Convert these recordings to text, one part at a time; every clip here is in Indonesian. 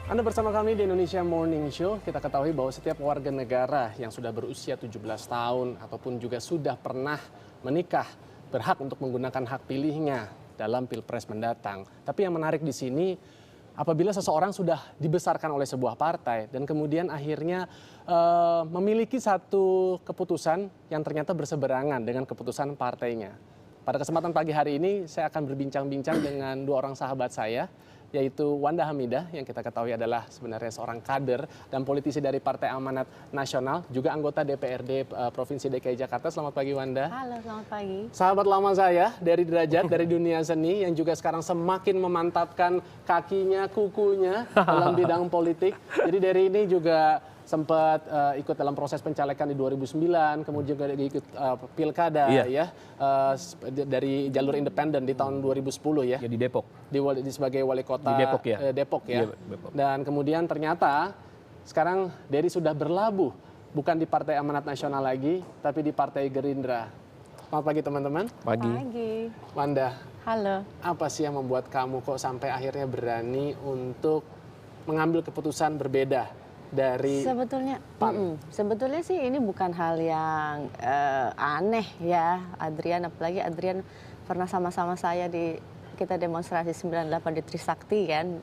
Anda bersama kami di Indonesia Morning Show. Kita ketahui bahwa setiap warga negara yang sudah berusia 17 tahun ataupun juga sudah pernah menikah berhak untuk menggunakan hak pilihnya dalam Pilpres mendatang. Tapi yang menarik di sini, apabila seseorang sudah dibesarkan oleh sebuah partai dan kemudian akhirnya memiliki satu keputusan yang ternyata berseberangan dengan keputusan partainya. Pada kesempatan pagi hari ini saya akan berbincang-bincang dengan dua orang sahabat saya, yaitu Wanda Hamidah yang kita ketahui adalah sebenarnya seorang kader dan politisi dari Partai Amanat Nasional, juga anggota DPRD Provinsi DKI Jakarta. Selamat pagi Wanda. Halo, selamat pagi. Sahabat lama saya dari Derajat, dari dunia seni yang juga sekarang semakin memantapkan kakinya, kukunya dalam bidang politik. Jadi dari ini juga sempat ikut dalam proses pencalekan di 2009, kemudian juga ikut pilkada ya dari jalur independen di tahun 2010 ya. Ya di Depok. Sebagai wali kota Di Depok ya. Depok ya. Iya, Depok. Dan kemudian ternyata sekarang Dery sudah berlabuh bukan di Partai Amanat Nasional lagi, tapi di Partai Gerindra. Selamat pagi teman-teman. Pagi. Wanda, Halo. apa sih yang membuat kamu kok sampai akhirnya berani untuk mengambil keputusan berbeda dari Sebetulnya sih ini bukan hal yang aneh ya, Adrian. Apalagi Adrian pernah sama-sama saya kita demonstrasi 98 di Trisakti kan.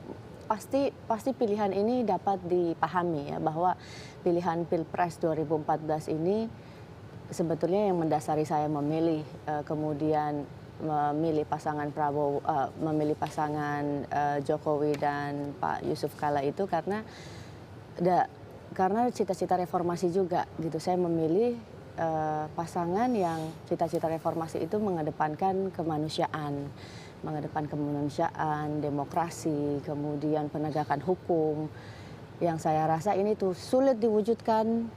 Pasti pilihan ini dapat dipahami ya, bahwa pilihan Pilpres 2014 ini sebetulnya yang mendasari saya memilih kemudian memilih pasangan Prabowo, memilih pasangan Jokowi dan Pak Yusuf Kala itu karena cita-cita reformasi juga gitu. Saya memilih pasangan yang cita-cita reformasi itu mengedepankan kemanusiaan, demokrasi, kemudian penegakan hukum. Yang saya rasa ini tuh sulit diwujudkan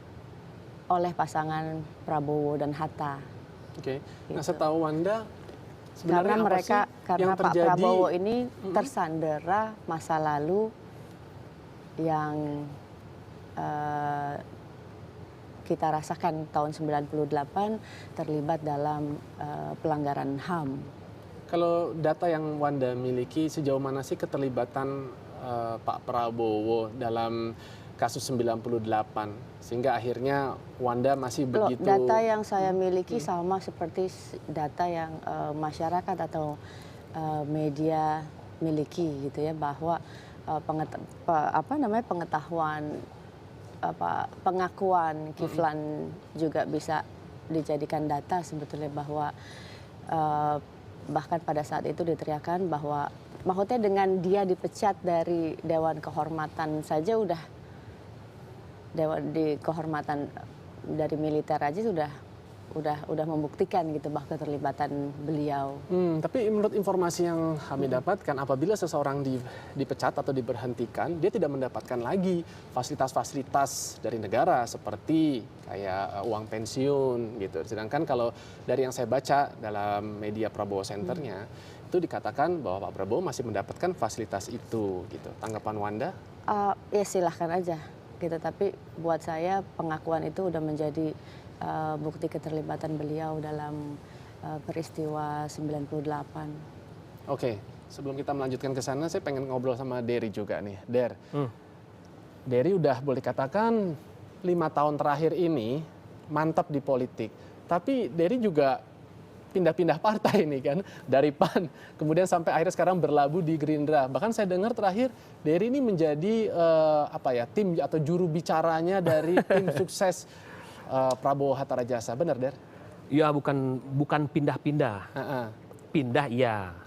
oleh pasangan Prabowo dan Hatta. Oke. Nah, Gitu. setahu Wanda sebenarnya karena Pak Prabowo ini tersandera masa lalu yang kita rasakan tahun 98 terlibat dalam pelanggaran HAM. Kalau data yang Wanda miliki, sejauh mana sih keterlibatan Pak Prabowo dalam kasus 98 sehingga akhirnya Wanda masih begitu. Data yang saya miliki sama seperti data yang masyarakat atau media miliki gitu ya, bahwa pengakuan Kiflan juga bisa dijadikan data sebetulnya, bahwa bahkan pada saat itu diteriakan bahwa maksudnya dengan dia dipecat dari Dewan Kehormatan saja di kehormatan dari militer aja udah membuktikan gitu bahwa keterlibatan beliau. Tapi menurut informasi yang kami dapatkan, apabila seseorang dipecat atau diberhentikan, dia tidak mendapatkan lagi fasilitas-fasilitas dari negara seperti kayak uang pensiun gitu. Sedangkan kalau dari yang saya baca dalam media Prabowo Centernya, itu dikatakan bahwa Pak Prabowo masih mendapatkan fasilitas itu gitu. Tanggapan Wanda? Ya silahkan aja gitu, tapi buat saya pengakuan itu udah menjadi bukti keterlibatan beliau dalam peristiwa 98. Oke, sebelum kita melanjutkan ke sana, saya pengen ngobrol sama Dery juga nih. Dery udah boleh katakan 5 tahun terakhir ini mantap di politik. Tapi Dery juga pindah-pindah partai nih kan, dari PAN, kemudian sampai akhirnya sekarang berlabuh di Gerindra. Bahkan saya dengar terakhir Dery ini menjadi tim atau juru bicaranya dari tim sukses Prabowo Hatta Rajasa, benar Der? Ya bukan pindah-pindah. Pindah iya.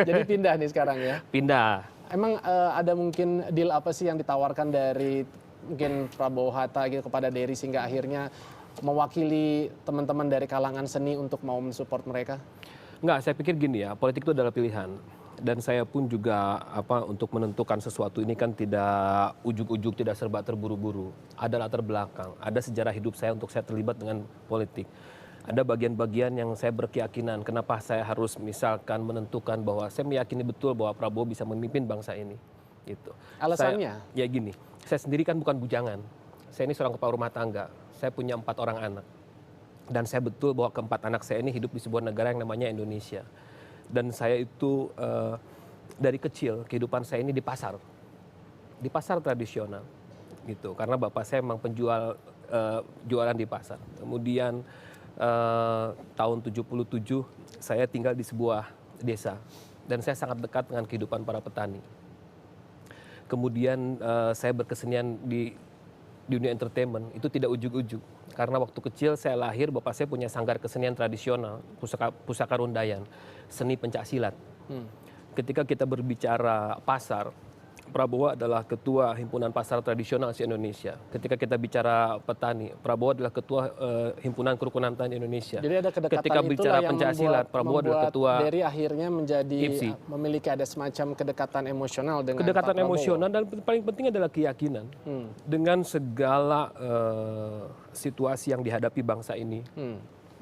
Jadi pindah nih sekarang ya? Pindah. Emang ada mungkin deal apa sih yang ditawarkan dari mungkin Prabowo Hatta gitu kepada Dery sehingga akhirnya mewakili teman-teman dari kalangan seni untuk mau mensupport mereka? Enggak, saya pikir gini ya, politik itu adalah pilihan. Dan saya pun juga untuk menentukan sesuatu ini kan tidak ujug-ujug, tidak serba terburu-buru. Ada latar belakang, ada sejarah hidup saya untuk saya terlibat dengan politik. Ada bagian-bagian yang saya berkeyakinan kenapa saya harus misalkan menentukan bahwa saya meyakini betul bahwa Prabowo bisa memimpin bangsa ini. Gitu. Alasannya? Ya gini, saya sendiri kan bukan bujangan. Saya ini seorang kepala rumah tangga. Saya punya 4 orang anak. Dan saya betul bahwa keempat anak saya ini hidup di sebuah negara yang namanya Indonesia. Dan saya itu dari kecil kehidupan saya ini di pasar. di pasar tradisional gitu, karena bapak saya memang penjual jualan di pasar. Kemudian tahun 77 saya tinggal di sebuah desa dan saya sangat dekat dengan kehidupan para petani. Kemudian saya berkesenian di dunia entertainment, itu tidak ujuk-ujuk. Karena waktu kecil saya lahir, bapak saya punya sanggar kesenian tradisional, Pusaka Rundayan, seni pencak silat. Ketika kita berbicara pasar, Prabowo adalah ketua Himpunan Pasar Tradisional se-Indonesia. Ketika kita bicara petani, Prabowo adalah ketua Himpunan Kerukunan Tani Indonesia. Jadi ada kedekatan Ketika bicara itulah yang pencaksilat, Prabowo adalah ketua Dery akhirnya menjadi IPSI. memiliki ada semacam kedekatan emosional dengan kedekatan Pak Prabowo. emosional dan paling penting adalah keyakinan dengan segala situasi yang dihadapi bangsa ini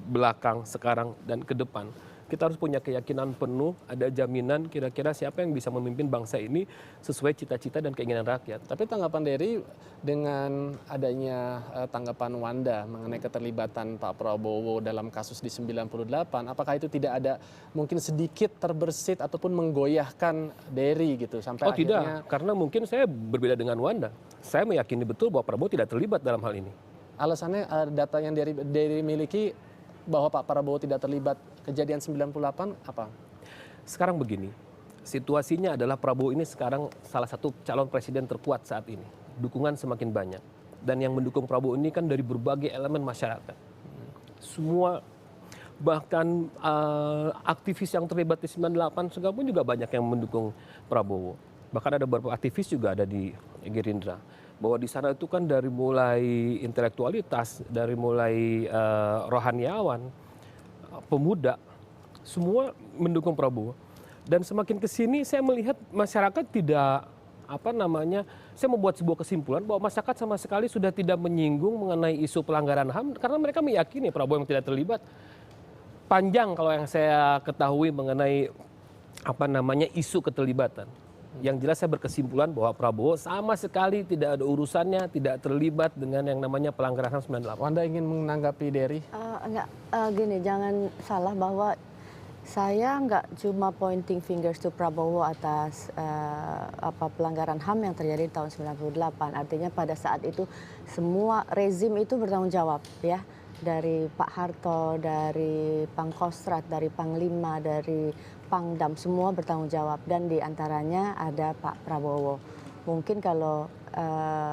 belakang, sekarang dan ke depan. Kita harus punya keyakinan penuh, ada jaminan kira-kira siapa yang bisa memimpin bangsa ini sesuai cita-cita dan keinginan rakyat. Tapi tanggapan Dery dengan adanya tanggapan Wanda mengenai keterlibatan Pak Prabowo dalam kasus di 98, apakah itu tidak ada mungkin sedikit terbersit ataupun menggoyahkan Dery gitu sampai Oh akhirnya tidak, karena mungkin saya berbeda dengan Wanda. Saya meyakini betul bahwa Prabowo tidak terlibat dalam hal ini. alasannya data yang Dery miliki bahwa Pak Prabowo tidak terlibat kejadian 98 apa? Sekarang begini, situasinya adalah Prabowo ini sekarang salah satu calon presiden terkuat saat ini. Dukungan semakin banyak. Dan yang mendukung Prabowo ini kan dari berbagai elemen masyarakat. Semua, bahkan aktivis yang terlibat di 98 pun juga banyak yang mendukung Prabowo. Bahkan ada beberapa aktivis juga ada di Gerindra. Bahwa di sana itu kan dari mulai intelektualitas, dari mulai rohaniawan, pemuda, semua mendukung Prabowo. Dan semakin ke sini saya melihat masyarakat tidak saya membuat sebuah kesimpulan bahwa masyarakat sama sekali sudah tidak menyinggung mengenai isu pelanggaran HAM karena mereka meyakini Prabowo yang tidak terlibat. Panjang kalau yang saya ketahui mengenai isu keterlibatan. Yang jelas saya berkesimpulan bahwa Prabowo sama sekali tidak ada urusannya, tidak terlibat dengan yang namanya pelanggaran HAM 98. Wanda ingin menanggapi Dery? Gini, jangan salah bahwa saya nggak cuma pointing fingers to Prabowo atas pelanggaran HAM yang terjadi di tahun 98. Artinya pada saat itu semua rezim itu bertanggung jawab ya. Dari Pak Harto, dari Pangkostrat, dari Panglima, dari Pangdam, semua bertanggung jawab. Dan diantaranya ada Pak Prabowo. Mungkin kalau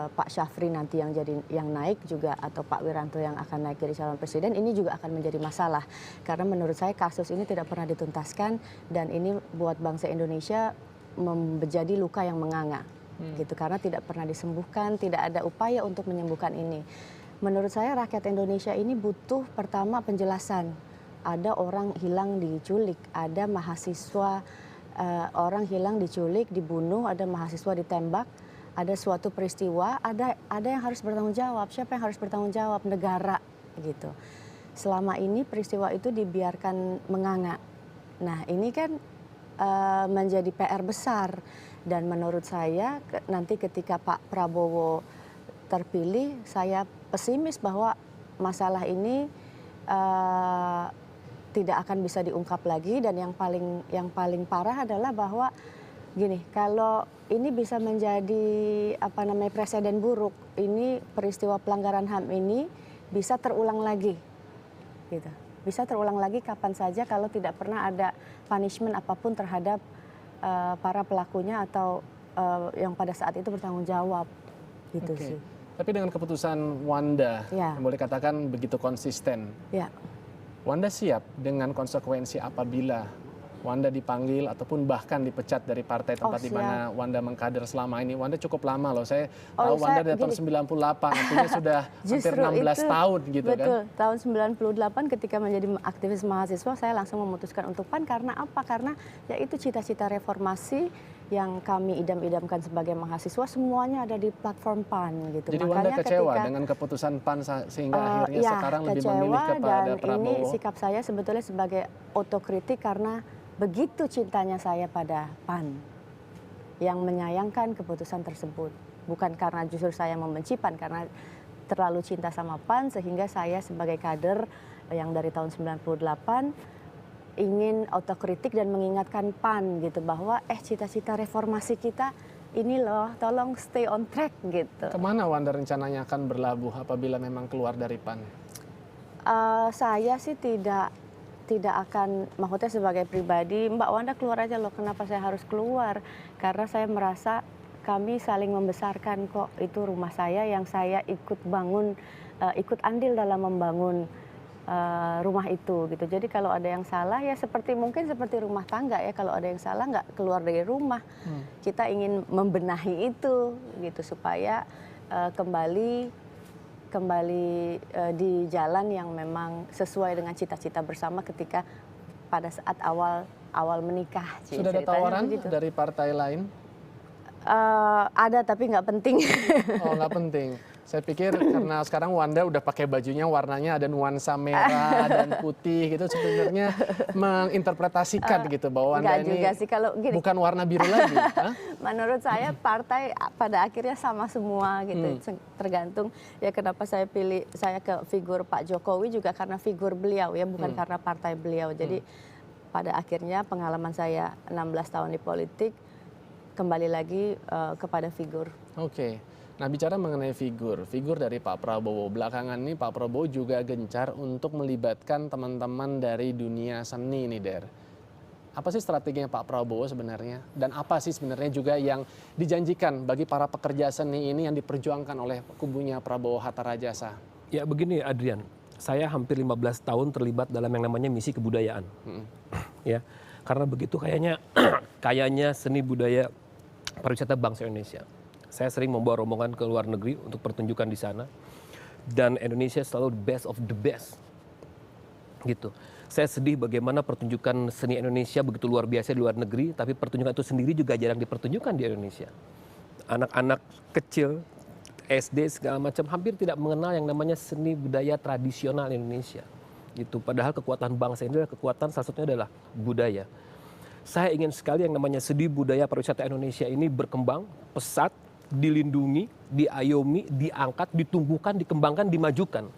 Pak Syafri nanti yang naik juga, atau Pak Wiranto yang akan naik jadi calon presiden, ini juga akan menjadi masalah. Karena menurut saya kasus ini tidak pernah dituntaskan dan ini buat bangsa Indonesia menjadi luka yang menganga. Gitu, karena tidak pernah disembuhkan, tidak ada upaya untuk menyembuhkan ini. Menurut saya rakyat Indonesia ini butuh pertama penjelasan. Ada orang hilang diculik, ada mahasiswa orang hilang diculik, dibunuh, ada mahasiswa ditembak, ada suatu peristiwa, ada yang harus bertanggung jawab. Siapa yang harus bertanggung jawab? Negara gitu. Selama ini peristiwa itu dibiarkan menganga. Nah, ini kan menjadi PR besar dan menurut saya nanti ketika Pak Prabowo terpilih, saya pesimis bahwa masalah ini tidak akan bisa diungkap lagi dan yang paling parah adalah bahwa gini, kalau ini bisa menjadi presiden buruk, ini peristiwa pelanggaran HAM ini bisa terulang lagi, gitu. Bisa terulang lagi kapan saja kalau tidak pernah ada punishment apapun terhadap para pelakunya atau yang pada saat itu bertanggung jawab, gitu sih. Tapi dengan keputusan Wanda, yang boleh katakan begitu konsisten. Ya. Wanda siap dengan konsekuensi apabila Wanda dipanggil ataupun bahkan dipecat dari partai tempat di mana Wanda mengkader selama ini. Wanda cukup lama loh. Saya tahu Wanda dari tahun 98, artinya sudah hampir 16 tahun gitu kan. Betul, tahun 98 ketika menjadi aktivis mahasiswa saya langsung memutuskan untuk PAN karena apa? Karena ya itu cita-cita reformasi yang kami idam-idamkan sebagai mahasiswa semuanya ada di platform PAN gitu. Jadi Wanda kecewa dengan keputusan PAN sehingga akhirnya sekarang lebih memilih kepada Prabowo. Dan ini sikap saya sebetulnya sebagai otokritik karena begitu cintanya saya pada PAN yang menyayangkan keputusan tersebut. Bukan karena justru saya membenci PAN, karena terlalu cinta sama PAN sehingga saya sebagai kader yang dari tahun 98 ingin otokritik dan mengingatkan PAN gitu bahwa cita-cita reformasi kita ini loh, tolong stay on track gitu. Kemana Wanda rencananya akan berlabuh apabila memang keluar dari PAN? Saya sih tidak akan, maksudnya sebagai pribadi, Mbak Wanda keluar aja loh, kenapa saya harus keluar? Karena saya merasa kami saling membesarkan kok, itu rumah saya yang saya ikut bangun, ikut andil dalam membangun rumah itu gitu. Jadi kalau ada yang salah ya mungkin seperti rumah tangga ya, kalau ada yang salah nggak keluar dari rumah. Kita ingin membenahi itu gitu supaya kembali di jalan yang memang sesuai dengan cita-cita bersama ketika pada saat awal menikah. Sudah ada tawaran dari partai lain? Ada tapi nggak penting. Oh, nggak penting. Saya pikir karena sekarang Wanda udah pakai bajunya warnanya ada nuansa merah dan putih gitu, sebenarnya menginterpretasikan gitu bahwa Wanda ini juga sih, kalau gini, bukan warna biru lagi. Menurut saya partai pada akhirnya sama semua gitu. Tergantung ya kenapa saya ke figur Pak Jokowi juga karena figur beliau ya, bukan karena partai beliau. Jadi pada akhirnya pengalaman saya 16 tahun di politik kembali lagi kepada figur. Oke. Nah, bicara mengenai figur dari Pak Prabowo, belakangan ini Pak Prabowo juga gencar untuk melibatkan teman-teman dari dunia seni nih, Der. Apa sih strateginya Pak Prabowo sebenarnya? Dan apa sih sebenarnya juga yang dijanjikan bagi para pekerja seni ini yang diperjuangkan oleh kubunya Prabowo Hatta Rajasa? Ya begini Adrian, saya hampir 15 tahun terlibat dalam yang namanya misi kebudayaan. Ya, karena begitu kayaknya seni budaya pariwisata bangsa Indonesia. Saya sering membawa rombongan ke luar negeri untuk pertunjukan di sana. Dan Indonesia selalu the best of the best. Gitu. Saya sedih bagaimana pertunjukan seni Indonesia begitu luar biasa di luar negeri, tapi pertunjukan itu sendiri juga jarang dipertunjukkan di Indonesia. Anak-anak kecil, SD segala macam hampir tidak mengenal yang namanya seni budaya tradisional Indonesia. Gitu. Padahal kekuatan bangsa ini adalah kekuatan, salah satunya adalah budaya. Saya ingin sekali yang namanya seni budaya pariwisata Indonesia ini berkembang, pesat, dilindungi, diayomi, diangkat, ditumbuhkan, dikembangkan, dimajukan.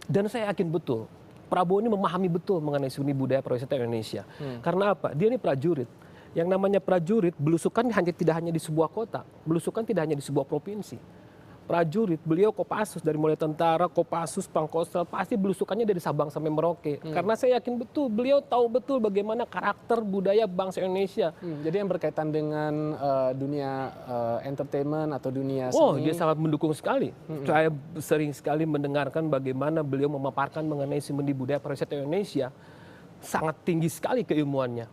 Dan saya yakin betul, Prabowo ini memahami betul mengenai seni budaya pariwisata Indonesia. Karena apa? Dia ini prajurit. Yang namanya prajurit, belusukan tidak hanya di sebuah kota, belusukan tidak hanya di sebuah provinsi. Prajurit, beliau Kopassus dari mulai tentara, Kopassus, Pangkostrat, pasti belusukannya dari Sabang sampai Merauke. Karena saya yakin betul, beliau tahu betul bagaimana karakter budaya bangsa Indonesia. Jadi yang berkaitan dengan dunia entertainment atau dunia seni. Oh, dia sangat mendukung sekali. Saya sering sekali mendengarkan bagaimana beliau memaparkan mengenai seni budaya pariwisata Indonesia. Sangat tinggi sekali keilmuannya.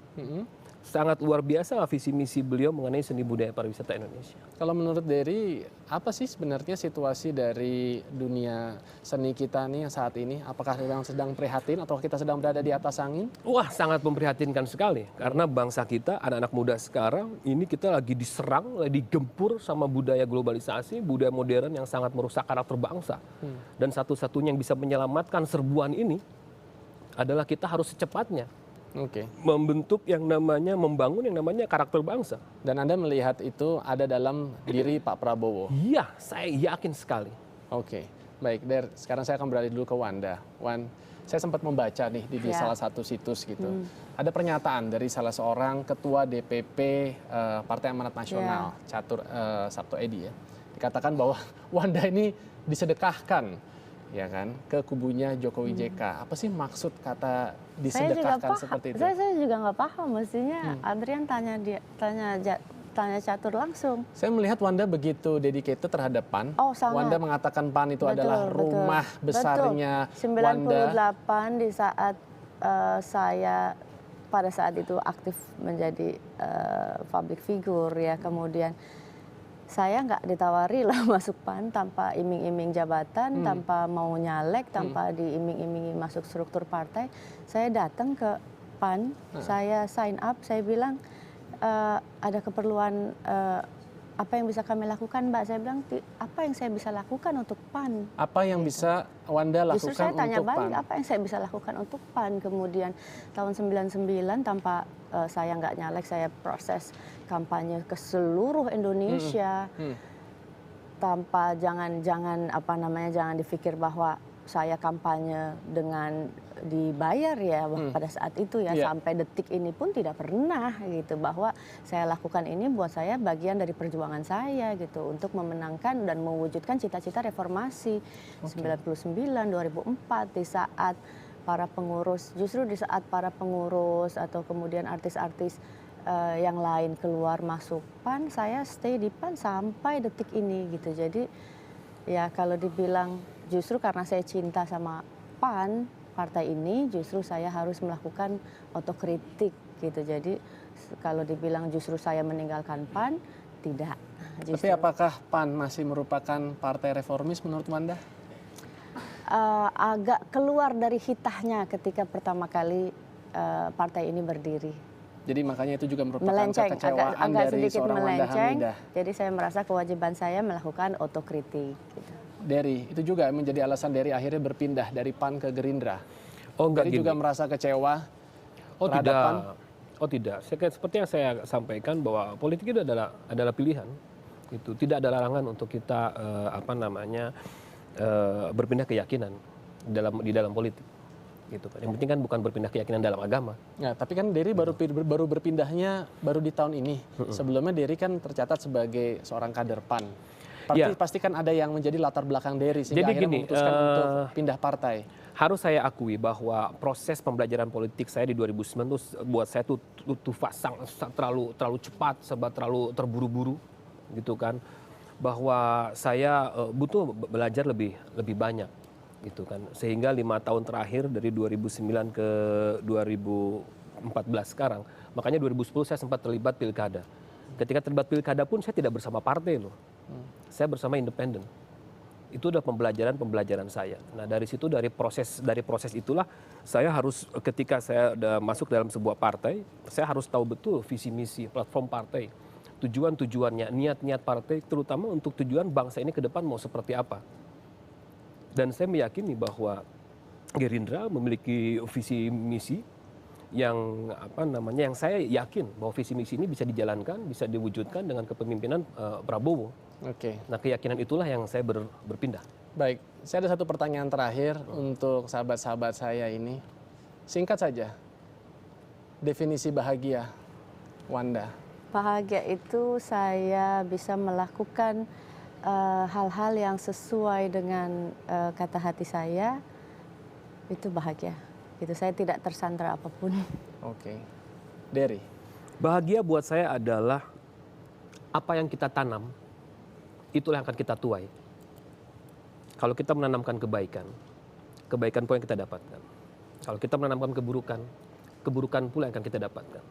Sangat luar biasa visi misi beliau mengenai seni budaya pariwisata Indonesia. Kalau menurut Dery, apa sih sebenarnya situasi dari dunia seni kita nih saat ini? Apakah memang sedang prihatin atau kita sedang berada di atas angin? Wah, sangat memprihatinkan sekali. Karena bangsa kita, anak-anak muda sekarang, ini kita lagi diserang, lagi digempur sama budaya globalisasi, budaya modern yang sangat merusak karakter bangsa. Dan satu-satunya yang bisa menyelamatkan serbuan ini adalah kita harus secepatnya membentuk yang namanya, membangun yang namanya karakter bangsa. Dan Anda melihat itu ada dalam diri Pak Prabowo? Iya, saya yakin sekali. Oke, baik. Der, sekarang saya akan beralih dulu ke Wanda. Wan, saya sempat membaca nih di salah satu situs gitu. Ada pernyataan dari salah seorang ketua DPP Partai Amanat Nasional, Catur Sabto Edi ya. Dikatakan bahwa Wanda ini disedekahkan, ya kan, ke kubunya Jokowi JK. Apa sih maksud kata disedekahkan seperti itu? Saya juga nggak paham. Mestinya Adrian tanya Catur langsung. Saya melihat Wanda begitu dedicated terhadap PAN. Oh, sangat. Wanda mengatakan PAN itu adalah rumah besarnya Wanda. 98 di saat saya pada saat itu aktif menjadi public figure ya, kemudian saya nggak ditawari lah masuk PAN tanpa iming-iming jabatan, tanpa mau nyalek, tanpa diiming-imingi masuk struktur partai. Saya datang ke PAN, saya sign up, saya bilang ada keperluan apa yang bisa kami lakukan, Mbak? Saya bilang, apa yang saya bisa lakukan untuk PAN? Apa yang bisa Wanda lakukan Justru saya tanya untuk balik, PAN? apa yang saya bisa lakukan untuk PAN? Kemudian tahun 99 tanpa saya nggak nyalek, saya proses kampanye ke seluruh Indonesia. Tanpa jangan dipikir bahwa saya kampanye dengan dibayar ya pada saat itu ya, sampai detik ini pun tidak pernah gitu, bahwa saya lakukan ini buat saya bagian dari perjuangan saya gitu untuk memenangkan dan mewujudkan cita-cita reformasi 99 2004 di saat para pengurus, justru di saat para pengurus atau kemudian artis-artis yang lain keluar masuk PAN, saya stay di PAN sampai detik ini gitu. Jadi ya kalau dibilang justru karena saya cinta sama PAN, partai ini, justru saya harus melakukan otokritik gitu. Jadi kalau dibilang justru saya meninggalkan PAN, tidak. Tapi apakah PAN masih merupakan partai reformis menurut Wanda? Agak keluar dari hitahnya ketika pertama kali partai ini berdiri. Jadi makanya itu juga merupakan Melenceng, kekecewaan agak dari sedikit seorang Wanda melenceng. Hamidah. Jadi saya merasa kewajiban saya melakukan otokritik. Gitu. Dery, itu juga menjadi alasan Dery akhirnya berpindah dari PAN ke Gerindra. Oh enggak Dery gini. juga merasa kecewa. Oh terhadap tidak. PAN? Oh tidak. Seperti yang saya sampaikan bahwa politik itu adalah pilihan. Itu tidak ada larangan untuk kita berpindah keyakinan di dalam politik. Gitu kan. Yang penting kan bukan berpindah keyakinan dalam agama. Ya, tapi kan Dery baru berpindahnya baru di tahun ini. Sebelumnya Dery kan tercatat sebagai seorang kader PAN. Pasti kan ada yang menjadi latar belakang Dery sehingga Jadi akhirnya gini, memutuskan untuk pindah partai. Harus saya akui bahwa proses pembelajaran politik saya di 2009 itu buat saya tuh terlalu cepat, terlalu terburu-buru gitu kan. Bahwa saya butuh belajar lebih banyak gitu kan. Sehingga 5 tahun terakhir dari 2009 ke 2014 sekarang, makanya 2010 saya sempat terlibat pilkada. Ketika terlibat pilkada pun saya tidak bersama partai loh. Saya bersama independen. Itu udah pembelajaran saya. Nah dari situ dari proses itulah saya harus ketika saya udah masuk dalam sebuah partai, saya harus tahu betul visi misi platform partai, tujuannya, niat partai, terutama untuk tujuan bangsa ini ke depan mau seperti apa. Dan saya meyakini bahwa Gerindra memiliki visi misi yang yang saya yakin bahwa visi misi ini bisa dijalankan, bisa diwujudkan dengan kepemimpinan Prabowo. Oke. Nah keyakinan itulah yang saya berpindah. Baik, saya ada satu pertanyaan terakhir untuk sahabat-sahabat saya ini. Singkat saja, definisi bahagia Wanda. Bahagia itu saya bisa melakukan hal-hal yang sesuai dengan kata hati saya, itu bahagia. Gitu, saya tidak tersandra apapun. Oke. Dery. Bahagia buat saya adalah apa yang kita tanam, itulah yang akan kita tuai. Kalau kita menanamkan kebaikan, kebaikan pula yang kita dapatkan. Kalau kita menanamkan keburukan, keburukan pula yang akan kita dapatkan.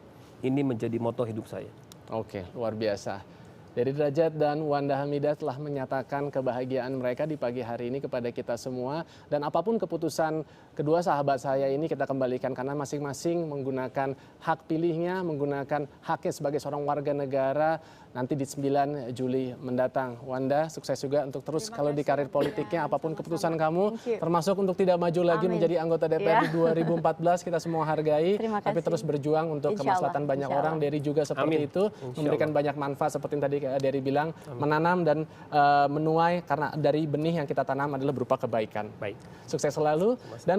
Ini menjadi moto hidup saya. Oke, luar biasa. Dery Derajat dan Wanda Hamidah telah menyatakan kebahagiaan mereka di pagi hari ini kepada kita semua. Dan apapun keputusan kedua sahabat saya ini kita kembalikan karena masing-masing menggunakan hak pilihnya, menggunakan haknya sebagai seorang warga negara nanti di 9 Juli mendatang. Wanda, sukses juga untuk terus kalau di karir politiknya, apapun keputusan kamu, termasuk untuk tidak maju lagi menjadi anggota DPR di 2014, kita semua hargai, tapi terus berjuang untuk kemaslahatan banyak orang. Dery juga seperti itu, memberikan banyak manfaat seperti yang tadi Dery bilang, menanam dan menuai karena dari benih yang kita tanam adalah berupa kebaikan. Baik. Sukses selalu. Dan